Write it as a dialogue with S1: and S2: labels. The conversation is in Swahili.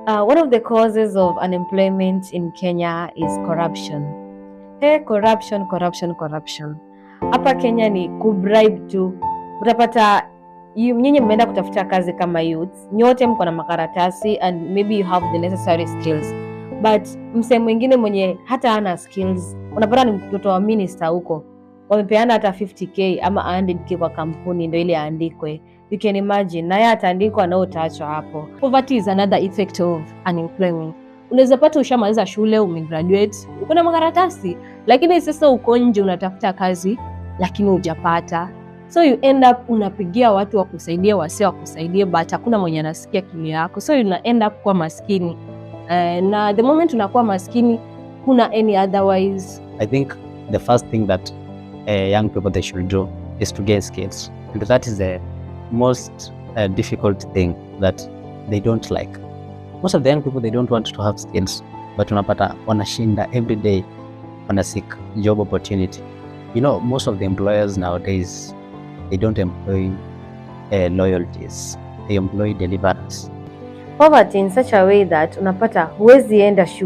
S1: One of the causes of unemployment in Kenya is corruption. Hey, corruption. Hapa Kenya ni kubribe tu. Utapata nyinyi mmeenda kutafuta kazi kama youth, nyote mko na makaratasi and maybe you have the necessary skills, but msee mwingine mwenye hata hana skills, unapata ni mtoto wa minister huko, wamepeana hata 50k ama 100k kwa kampuni ndio ile aandikwe. You can imagine, naye ataandikwa na utaachwa hapo. Poverty is another effect of unemployment. Unaweza pata ushamaliza shule, umegraduate, uko na makaratasi, lakini sasa uko nje unatafuta kazi lakini hujapata. So you end up unapigia watu wakusaidia, wase wakusaidia, but hakuna mwenye anasikia kilio yako. So you end up kuwa maskini. Na the moment unakuwa maskini, kuna any otherwise.
S2: I think the first thing that young people they should do is to get skills. And that is the most difficult thing that they don't like. Most of the young people, they don't want to have skills, but unapata wanashinda every day wana seek job opportunity. You know, most of the employers nowadays, they don't employ loyalties, they employ deliverance.
S1: Poverty in such a way that unapata huwezi enda shule.